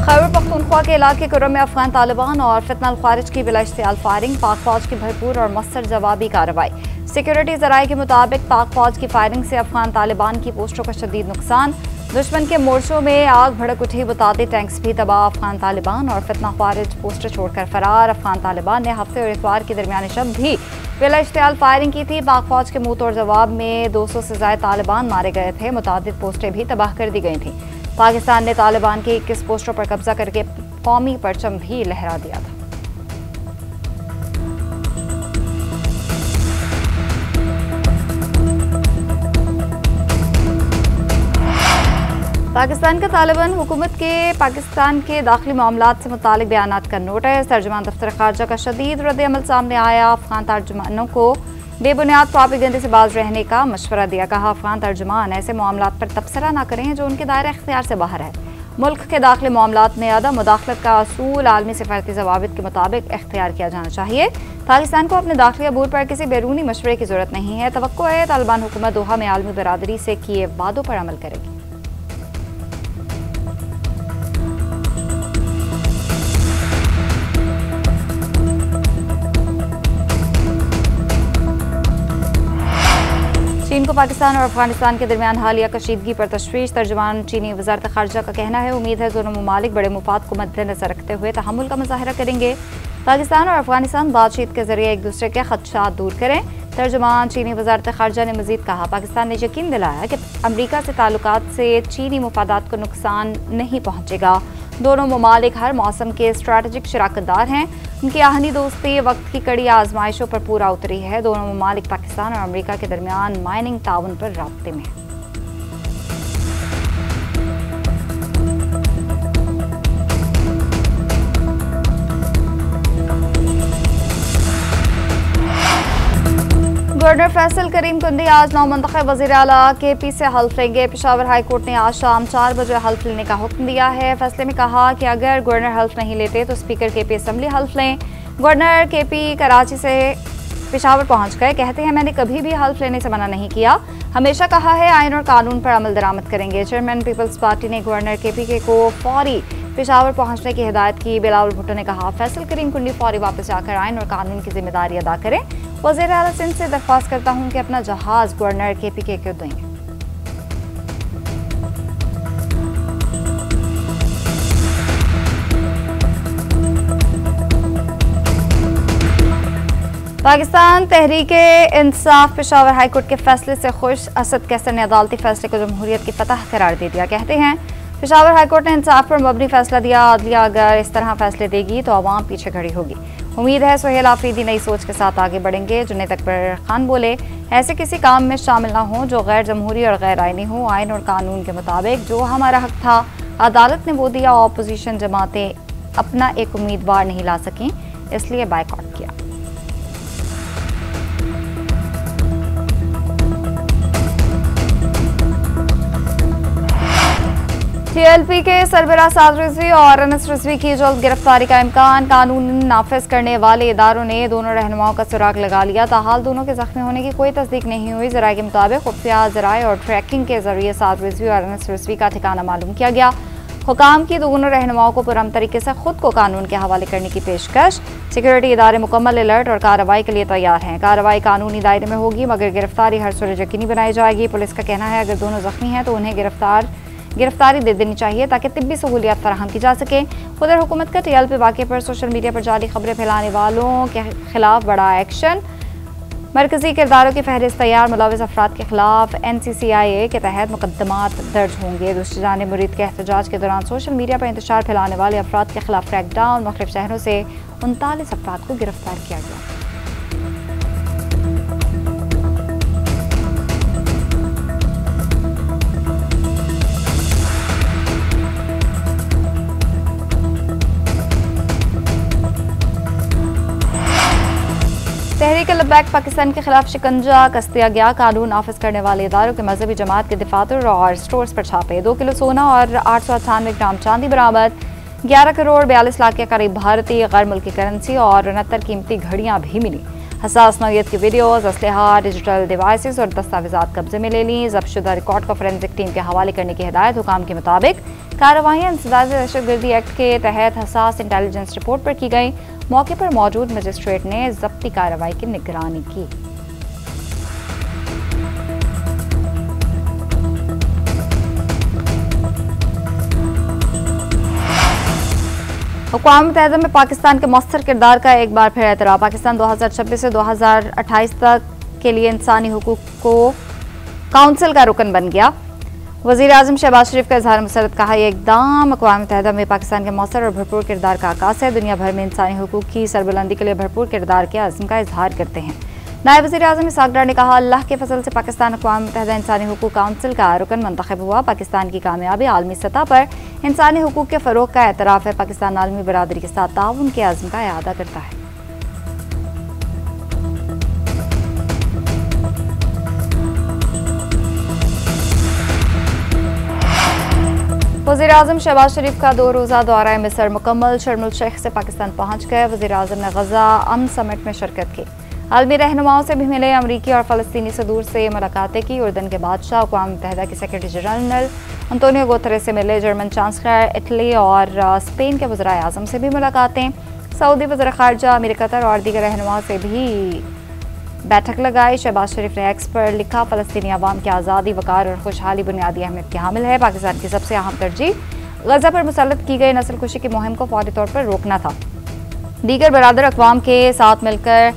खैबर पख्तूनख्वा के इलाके कुर्रम में अफगान तालिबान और फितना खारिज की बिला इश्तियाल फायरिंग, पाक फौज की भरपूर और मस्तर जवाबी कार्रवाई। सिक्योरिटी जराये के मुताबिक पाक फौज की फायरिंग से अफगान तालिबान की पोस्टों का शदीद नुकसान, दुश्मन के मोर्चों में आग भड़क उठी, मुतादिद टैंक्स भी तबाह। अफगान तालिबान और फितना खारिज पोस्टर छोड़कर फरार। अफगान तालिबान ने हफ्ते और इतवार के दरमियान शब भी बिला इश्तियाल फायरिंग की थी। पाक फौज के मुंह तोड़ जवाब में 200 से ज्यादा तालिबान मारे गए थे। मुतादिद पोस्टें भी तबाह कर दी गई थी। पाकिस्तान ने तालिबान के 21 पोस्टों पर कब्जा करके कौमी परचम भी लहरा दिया था। पाकिस्तान का तालिबान हुकूमत के पाकिस्तान के दाखिली मामलात से मुतालिक बयानात का नोटिस। तर्जुमान दफ्तर खारजा का शदीद रद्द-ए-अमल सामने आया। अफगान तर्जुमानों को बेबुनियाद प्रोपेगेंडे से बाज रहने का मशवरा दिया। कहा, अफगान तर्जुमान ऐसे मामलात पर तबसरा न करें जो उनके दायरा इख्तियार से बाहर है। मुल्क के दाखिली मामलात में अदम मुदाखलत का असूल आलमी सिफारती ज़वाबित के मुताबिक इख्तियार किया जाना चाहिए। पाकिस्तान को अपने दाखिली अबूर पर किसी बैरूनी मशवरे की जरूरत नहीं है। तवक्को है तालिबान हुकूमत दोहा में आलमी बरादरी से किए वादों पर अमल करेगी। चीन को पाकिस्तान और अफगानिस्तान के दरमियान हालिया कशीदगी पर तशवीश। तर्जुमान चीनी वजारत खारजा का कहना है, उम्मीद है दोनों ममालिक बड़े मुफाद को मद्देनजर रखते हुए तहम्मुल का मुजाहरा करेंगे। पाकिस्तान और अफगानिस्तान बातचीत के जरिए एक दूसरे के खदशात दूर करें। तर्जुमान चीनी वजारत खारजा ने मजीद कहा, पाकिस्तान ने यकीन दिलाया कि अमरीका से ताल्लुकात से चीनी मुफादात को नुकसान नहीं पहुँचेगा। दोनों ममालिक हर मौसम के स्ट्रैटेजिक शराकतदार हैं। उनकी आहनी दोस्ती वक्त की कड़ी आजमाइशों पर पूरा उतरी है। दोनों ममालिक पाकिस्तान और अमरीका के दरमियान माइनिंग ताउन पर राब्ते में हैं। गवर्नर फैसल करीम कुंडी आज नौमंतखब वज़ीर आला KP से हल्फ लेंगे। पेशावर हाई कोर्ट ने आज शाम 4 बजे हल्फ लेने का हुक्म दिया है। फैसले में कहा कि अगर गवर्नर हल्फ नहीं लेते तो स्पीकर KP असम्बली हल्फ लें। गवर्नर KP कराची से पेशावर पहुंच गए। कहते हैं, मैंने कभी भी हल्फ लेने से मना नहीं किया, हमेशा कहा है आइन और कानून पर अमल दरामद करेंगे। चेयरमैन पीपल्स पार्टी ने गवर्नर KP को फौरी पेशावर पहुंचने की हिदायत की। बिलावल भुट्टो ने कहा, फैसल करीम कुंडी फौरी वापस जाकर आइन और कानून की जिम्मेदारी अदा करें। वज़ीर आला सिंध से दरख्वास्त करता हूं कि अपना जहाज गवर्नर KP को देंगे। पाकिस्तान तहरीक-ए-इंसाफ पेशावर हाई कोर्ट के फैसले से खुश। असद कैसर ने अदालती फैसले को जमहूरियत की फतह करार दे दिया। कहते हैं, पेशावर हाई कोर्ट ने इंसाफ पर मबनी फैसला दिया। अदलिया अगर इस तरह फैसले देगी तो आवाम पीछे खड़ी होगी। उम्मीद है सुहेल आफरीदी नई सोच के साथ आगे बढ़ेंगे। जुनेद अकबर खान बोले, ऐसे किसी काम में शामिल ना हो जो गैर जमहूरी और गैर आइनी हो। आइन और कानून के मुताबिक जो हमारा हक था अदालत ने वो दिया। ऑपोजिशन जमातें अपना एक उम्मीदवार नहीं ला सकें, इसलिए बायकॉट किया। TLP के सरबराह साद रिजवी और अनस रिजवी की जल्द गिरफ्तारी का इम्कान। कानून नाफिज करने वाले इदारों ने दोनों रहनुमाओं का सुराग लगा लिया। ताहाल दोनों के जख्मी होने की कोई तस्दीक नहीं हुई। जराये के मुताबिक खुफिया जराये और ट्रैकिंग के जरिए साद रिजवी और अनस रिजवी का ठिकाना मालूम किया गया। हुकाम की दोनों रहनुमाओं को पुरअमन तरीके से खुद को कानून के हवाले करने की पेशकश। सिक्योरिटी इदारे मुकम्मल अलर्ट और कार्रवाई के लिए तैयार हैं। कार्रवाई कानूनी दायरे में होगी मगर गिरफ्तारी हर सूरत यकीनी बनाई जाएगी। पुलिस का कहना है, अगर दोनों जख्मी हैं तो उन्हें गिरफ्तारी दे देनी चाहिए ताकि तिब्बी सहूलियात फराहम की जा सके। उधर हुकूमत का TLP वाक़े पर सोशल मीडिया पर जाली खबरें फैलाने वालों के खिलाफ बड़ा एक्शन। मरकजी किरदारों की फहरिस्त तैयार। मुलविस अफराद के खिलाफ NCCIA के तहत मुकदमात दर्ज होंगे। दूसरी जानिब मुरीद के एहतजाज के दौरान सोशल मीडिया पर इंतशार फैलाने वाले अफराद के खिलाफ क्रैकडाउन। मुख्तलिफ शहरों से 39 अफराद को गिरफ्तार किया गया। तहरीक लब्बैक पाकिस्तान के खिलाफ शिकंजा कस दिया गया। कानून नाफिज करने वाले इदारों के मजहबी जमात के दफातर और स्टोर्स पर छापे। 2 किलो सोना और 898 ग्राम चांदी बरामद। 11 करोड़ 42 लाख के करीब भारतीय गैर मुल्की करेंसी और 69 कीमती घड़ियां भी मिली। हसास नौयत की वीडियोज़, असलहा, डिजिटल डिवाइसेस और दस्तावेजात कब्जे में ले लीं। जब्तशुदा रिकॉर्ड को फोरेंसिक टीम के हवाले करने की हिदायत। हुकाम के मुताबिक कार्रवाइयाँ इंसदाद दहशतगर्दी एक्ट के तहत हसास इंटेलिजेंस रिपोर्ट पर की गई। मौके पर मौजूद मजिस्ट्रेट ने जब्ती कार्रवाई की निगरानी की। अक़वाम मुत्तहिदा में पाकिस्तान के मौसर किरदार का एक बार फिर एतराफ़। पाकिस्तान 2026 से 2028 तक के लिए इंसानी हुकूक को काउंसिल का रुकन बन गया। वज़ीर आज़म शहबाज शरीफ का इज़हार मसरत। कहा, यह इक़दाम अक़वाम मुत्तहिदा में पाकिस्तान के मौसर और भरपूर किरदार का आगाज़ है। दुनिया भर में इंसानी हुकूक की सरबुलंदी के लिए भरपूर किरदार के अज़्म का इज़हार करते हैं। नायब वज़ीर आज़म इसहाक़ डार ने कहा, अल्लाह के फजल से पाकिस्तान अक़वाम मुत्तहिदा इंसानी हुकूक काउंसिल का रुकन मुंतखब हुआ। पाकिस्तान की कामयाबी आलमी सतह पर इंसानी हुकूक के फ़रोग़ का एतराफ़ है। पाकिस्तान आलमी बरादरी के साथ ताउन के अज़्म का इआदा करता है। वज़ीर आज़म शहबाज शरीफ का 2 रोज़ा दौरा मिस्र मुकम्मल। शर्म अल शेख से पाकिस्तान पहुँच गए। वज़ीर आज़म ने गज़ा अमन समिट में शिरकत की। आलमी रहनुमाओं से भी मिले। अमरीकी और फ़लस्तीनी सदूर से मुलाकातें की। उर्दन के बादशाह, अक़वाम मुत्तहिदा के सेक्रेटरी जनरल अंतोनियो गुतेरेस से मिले। जर्मन चांसलर, इटली और स्पेन के वज़राए आज़म से भी मुलाकातें। सऊदी वज़ीर ख़ारजा, अमीर कतर और दीगर रहनुमाओं से भी बैठक लगाई। शहबाज शरीफ ने एक्स पर लिखा, फ़लस्तीनी अवाम की आज़ादी, वक़ार और खुशहाली बुनियादी अहमियत की हामिल है। पाकिस्तान की सबसे अहम तरजीह गज़ा पर मुसल्लत की गई नस्ल कुशी की मुहिम को फौरी तौर पर रोकना था। दीगर बरादर अक़वाम के साथ मिलकर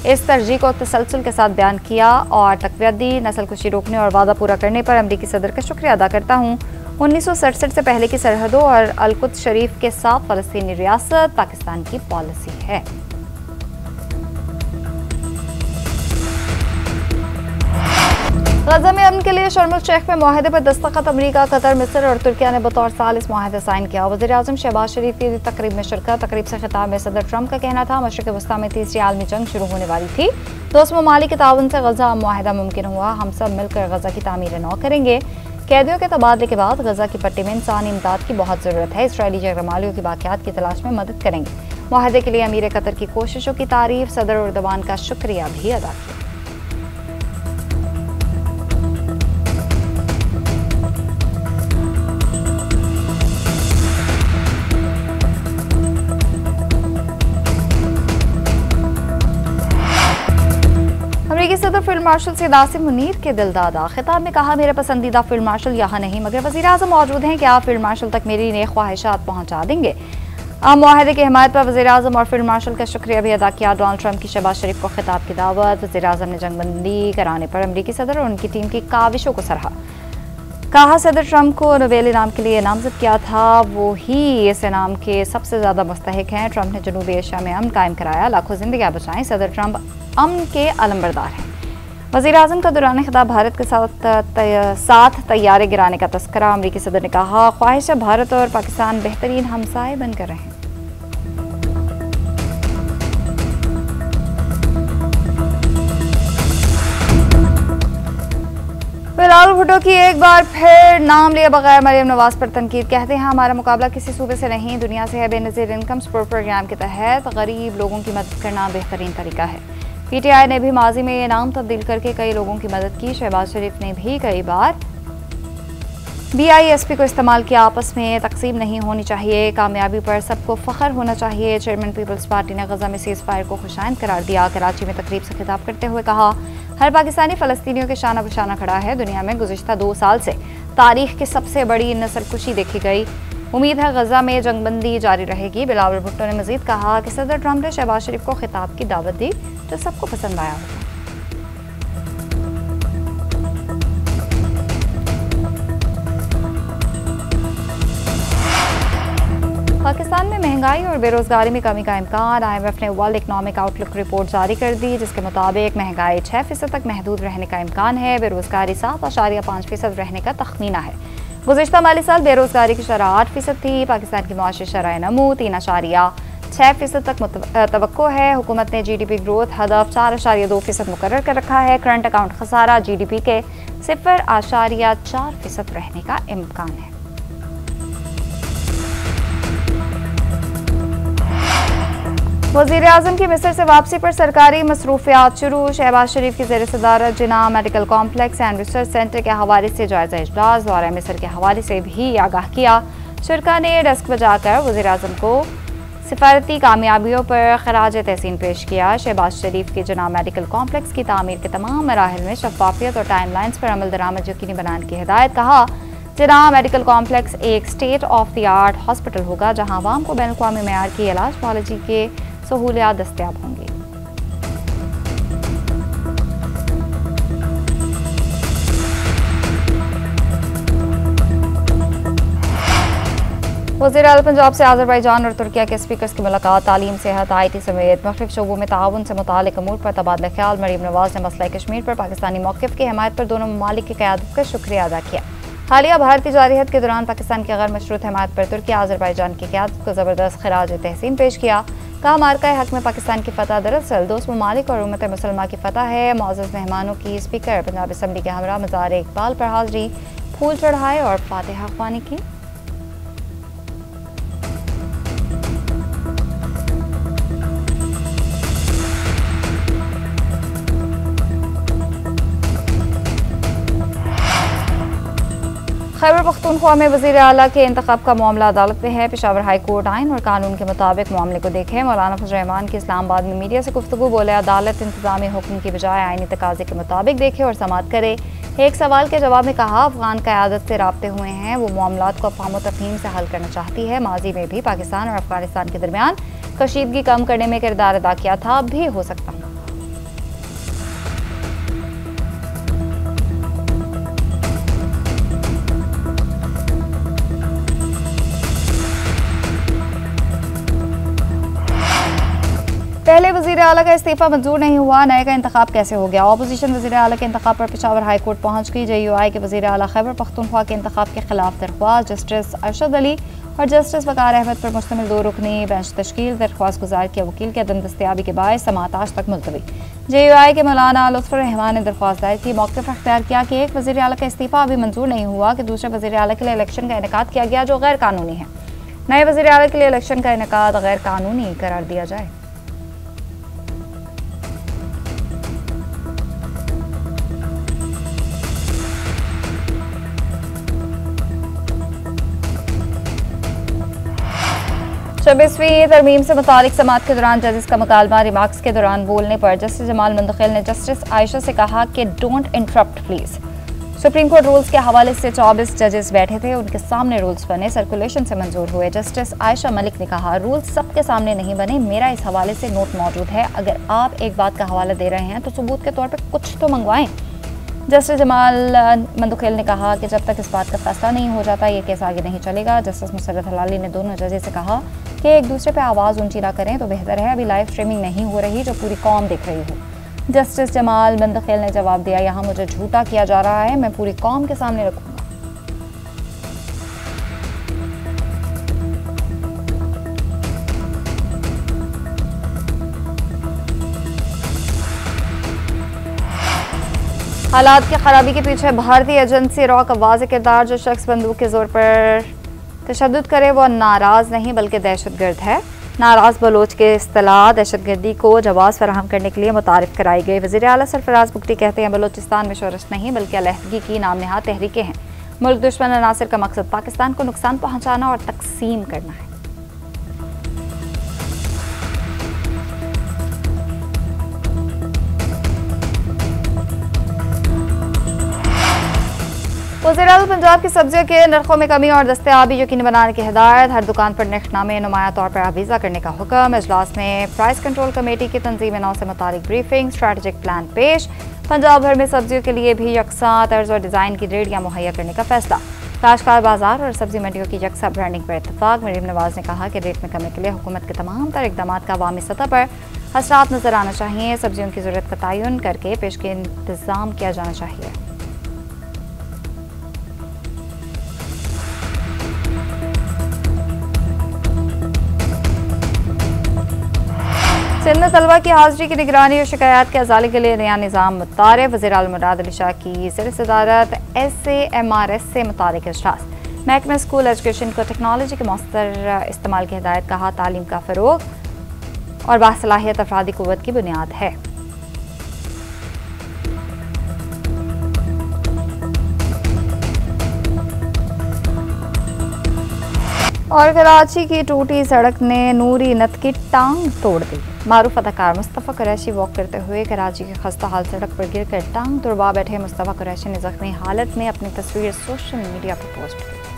इस तरजीह को तसलसल के साथ बयान किया और तक़वियत दी। नस्ल कुशी रोकने और वादा पूरा करने पर अमरीकी सदर का शुक्रिया अदा करता हूँ। 1967 से पहले की सरहदों और अल-कुद्स शरीफ के साथ फ़लस्तीनी रियासत पाकिस्तान की पॉलिसी है। गज़ा में अमन के लिए शर्म अल शेख में मुआहदे पर दस्तखत। अमरीका, कतर, मिस्र और तुर्किया ने बतौर सालिस मुआहदा साइन किया। वज़ीर आज़म शहबाज शरीफ की तकरीब में शिरकत। तकरीब से खिताब में सदर ट्रंप का कहना था, मशरिक़ वस्ता में तीसरी आलमी जंग शुरू होने वाली थी। दोस्त ममालिक के ताउन से गज़ा मुआहदा मुमकिन हुआ। हम सब मिलकर गज़ा की तामीर नौ करेंगे। कैदियों के तबादले के बाद गज़ा की पट्टी में इंसानी इमदाद की बहुत ज़रूरत है। इसराइली जगरमालियों की बाक़ियात की तलाश में मदद करेंगे। मुआहदे के लिए अमीर कतर की कोशिशों की तारीफ। सदर उर्दवान का शुक्रिया भी अदा किया। अमेरिकी सदर फील्ड मार्शल सैयद आसिम मुनीर के दिलदादा। खिताब में कहा, मेरे पसंदीदा फील्ड मार्शल यहाँ नहीं मगर वज़ीर आज़म मौजूद हैं। क्या आप फील्ड मार्शल तक मेरी नेक ख्वाहिशात पहुँचा देंगे? मुआहदे की हिमायत पर वज़ीर आज़म और फील्ड मार्शल का शुक्रिया भी अदा किया। डोनाल्ड ट्रंप की शहबाज शरीफ को खिताब की दावत। वज़ीर आज़म ने जंगबंदी कराने पर अमरीकी सदर और उनकी टीम की काविशों को सराहा। कहा, सदर ट्रंप को नोबेल इनाम के लिए नामजद किया था, वो ही इस इनाम के सबसे ज़्यादा मुस्तहिक हैं। ट्रंप ने जनूबी एशिया में अमन कायम कराया, लाखों जिंदगियां बचाएं। सदर ट्रंप अमन के अलंबरदार हैं। वज़ीर आज़म का दौरान खिताब भारत के साथ तैयारे गिराने का तस्करा। अमरीकी सदर ने कहा, ख्वाहिश है भारत और पाकिस्तान बेहतरीन हमसाए बनकर रहें। बिलावल भुट्टो की एक बार फिर नाम लिए बगैर मरियम नवाज पर तनकीद। कहते हैं, हमारा मुकाबला किसी सूबे से नहीं दुनिया से है। बेनज़ीर इनकम सपोर्ट प्रोग्राम के तहत गरीब लोगों की मदद करना बेहतरीन तरीका है। पीटीआई ने भी माजी में ये नाम तब्दील करके कई लोगों की मदद की। शहबाज शरीफ ने भी कई बार BISP को इस्तेमाल किया। आपस में तकसीम नहीं होनी चाहिए। कामयाबी पर सबको फ़ख्र होना चाहिए। चेयरमैन पीपल्स पार्टी ने गज़ा में सीज़ फायर को खुशाइंद करार दिया। कराची में तकरीब से खिताब करते हुए कहा, हर पाकिस्तानी फ़लस्तीनियों के शाना बशाना खड़ा है। दुनिया में गुज़िश्ता 2 साल से तारीख की सबसे बड़ी नस्लकुशी देखी गई। उम्मीद है गज़ा में जंगबंदी जारी रहेगी। बिलावल भुट्टो ने मज़ीद कहा कि सदर ट्रंप ने शहबाज शरीफ को खिताब की दावत दी जो सबको पसंद आया होगा। पाकिस्तान में महंगाई और बेरोजगारी में कमी का इम्कान। IMF ने वर्ल्ड इकनॉमिक आउटलुक रिपोर्ट जारी कर दी, जिसके मुताबिक महंगाई 6% तक महदूद रहने का इम्कान है। बेरोजगारी 7.5% रहने का तखमीना है। गुज़िश्ता माली साल बेरोजगारी की शरह 8% थी। पाकिस्तान की मुआशी शरह नमू 3.6% तक तवक्को है। हुकूमत ने GDP ग्रोथ हदफ 4.2% मुकर्रर कर रखा है। करंट अकाउंट खसारा GDP के 0.4% रहने का इम्कान है। वज़ीर आज़म की मिस्र से वापसी पर सरकारी मसरूफियात शुरू। शहबाज शरीफ की ज़ेर सदारत Jinnah medical complex and research centre के हवाले से जायजा इजलास। दौरा मिस्र के हवाले से भी आगाह किया। शुरा ने डेस्क बजाकर वज़ीर आज़म को सिफारती कामयाबियों पर खराज तहसीन पेश किया। शहबाज शरीफ के जिन्ना मेडिकल कॉम्प्लेक्स की तामीर के तमाम मराहिल में शफाफियत और टाइम लाइन्स पर अमल दरामद यकीनी बनाने की हिदायत। कहा, जिन्ना मेडिकल कॉम्प्लेक्स एक state of the art hospital होगा जहां आवाम को बैनुल-अक़वामी मेयार की इलाज मुआलजी के सहूलियात दस्तयाब होंगी। वज़ीर आला पंजाब से आज़रबाईजान और तुर्किया के स्पीकर्स की मुलाकात। तालीम, सेहत, IT समेत मुख्तलिफ शोबों में ताउन से मुतालिक अमूर पर तबादला ख्याल। मरीम नवाज ने मसला कश्मीर पर पाकिस्तानी मौक़िफ़ की हिमायत पर दोनों ममालिक की क़यादत का शुक्रिया अदा किया। हालिया भारतीय जारहियत के दौरान पाकिस्तान की गैर मशरूत हिमायत पर तुर्की आज़रबाईजान की क़यादत को ज़बरदस्त खराज तहसीन पेश किया। कहा, मार्का हक में पाकिस्तान की फतह दरअसल दोस्त ममालिक और उम्मत मुसलमान की फतह है। मुअज़्ज़ज़ मेहमानों की स्पीकर पंजाब असम्बली के हमरा मज़ार इकबाल पर हाज़री, फूल चढ़ाए और फातिहा ख्वानी की। खैबर पख्तूनख्वा में वज़ीर आला के इंतखाब का मामला अदालत में है। पेशावर हाई कोर्ट आइन और कानून के मुताबिक मामले को देखे। मौलाना फजल रहमान की इस्लामाबाद में मीडिया से गुफ्तगू। बोले, अदालत इंतजामी हुक्म की बजाय आइनी तकाजे के मुताबिक देखे और समाअत करे। एक सवाल के जवाब में कहा, अफगान क़यादत से राब्ते हुए हैं, वो मामलात को अफ़हाम व तफ़हीम से हल करना चाहती है। माजी में भी पाकिस्तान और अफगानिस्तान के दरमियान कशीदगी कम करने में किरदार अदा किया था, अब भी हो सकता है। पहले वज़ीर आला का इस्तीफा मंजूर नहीं हुआ, नए का इंतखाब कैसे हो गया। अपोजिशन वज़ीर आला के इंतखाब पर पेशावर हाई कोर्ट पहुंच गई। JUI के वज़ीर आला खैबर पख्तूनख्वा के इंतखाब के खिलाफ दरख्वास्त। जस्टिस अरशद अली और जस्टिस वक़ार अहमद पर मुश्तमिल 2 रुकनी बेंच तश्कील। दरख्वास्त गुजार किया, वकील के अदम दस्तयाबी के बायस समाअत आज तक मुलतवी। JUI के मौलाना लुत्फ़ुर रहमान ने दरख्वास्त दायर की। मौक़िफ़ अख्तियार किया कि एक वज़ीर आला का इस्तीफा अभी मंजूर नहीं हुआ कि दूसरे वज़ीर आला के लिए इलेक्शन का इनेकाद किया गया जो गैर कानूनी है। नए वज़ीर आला के लिए इलेक्शन का इनेकाद गैर कानूनी करार दिया जाए। चौबीसवीं तरमीम से मुतालिक समाअत के दौरान जजेस का मुकालमा। रिमार्क्स के दौरान बोलने पर जस्टिस जमाल मंदखिल ने जस्टिस आयशा से कहा कि don't interrupt please. Supreme court rules के हवाले से 24 जजेस बैठे थे, उनके सामने रूल्स बने, सर्कुलेशन से मंजूर हुए। जस्टिस आयशा मलिक ने कहा, रूल्स सबके सामने नहीं बने, मेरा इस हवाले से नोट मौजूद है। अगर आप एक बात का हवाला दे रहे हैं तो सबूत के तौर पर कुछ तो मंगवाएं। जस्टिस जमाल मंदखिल ने कहा कि जब तक इस बात का फैसला नहीं हो जाता ये केस आगे नहीं चलेगा। जस्टिस मुसर्रत हलाली ने दोनों जजेस से कहा कि एक दूसरे पे आवाज़ ऊंची ना करें तो बेहतर है, अभी लाइव स्ट्रीमिंग नहीं हो रही जो पूरी कौम देख रही हो। जस्टिस जमाल मंदखिल ने जवाब दिया, यहाँ मुझे झूठा किया जा रहा है, मैं पूरी कौम के सामने रखूंगा। हालात की खराबी के पीछे भारतीय एजेंसी रॉ का वाज़ेह किरदार। जो शख्स बंदूक के जोर पर तशद्दुद करे वो नाराज़ नहीं बल्कि दहशतगर्द है। नाराज़ बलोच के इस्तिलाह दहशतगर्दी को जवाज़ फराहम करने के लिए मुतारिफ कराई गई। वज़ीर आला सरफराज बुगटी कहते हैं, बलोचिस्तान में शोरश नहीं बल्कि अलहदगी की नाम नहाद तहरीकें हैं। मुल्क दुश्मन अनासिर का मकसद पाकिस्तान को नुकसान पहुँचाना और तकसीम करना है। वज़ीर आला पंजाब की सब्जियों के नरखों में कमी और दस्तयाबी यकीनी बनाने की हिदायत। हर दुकान पर नरखनामे नुमाया तौर पर आवीज़ा करने का हुक्म। इजलास में प्राइस कंट्रोल कमेटी की तंजीम नौ से मुतालिक ब्रीफिंग, स्ट्रैटेजिक प्लान पेश। पंजाब भर में सब्जियों के लिए भी यकसा तर्ज और डिज़ाइन की रेडियाँ मुहैया करने का फैसला। काश्तकार बाजार और सब्जी मंडियों की यकसा ब्रांडिंग पर इत्तफाक। मरीम नवाज ने कहा कि रेट में कमी के लिए हुकूमत के तमाम तर इक़दाम का अवामी सतह पर असरात नजर आना चाहिए। सब्जियों की ज़रूरत का तयन करके पेश के इंतज़ाम किया जाना चाहिए। सिंध में तलबा की हाजिरी की निगरानी और शिकायत के अजाले के लिए नया निज़ाम मुतारिफ। वज़ीर आला मुराद अली शाह की ज़ेर सदारत SAMRS से मुतालिक इजलास। महकमा स्कूल एजुकेशन को टेक्नोलॉजी के मौसर इस्तेमाल की हिदायत। कहा, तालीम का फ़रोग़ और बासलाहियत अफरादी कुव्वत की बुनियाद है। और कराची की टूटी सड़क ने नूरी नत की टांग तोड़ दी। मारूफ अदाकार मुस्तफ़ा कुरैशी वॉक करते हुए कराची की खस्ता हाल सड़क पर गिरकर टांग तुड़वा बैठे मुस्तफ़ा कुरैशी ने जख्मी हालत में अपनी तस्वीर सोशल मीडिया पर पोस्ट की।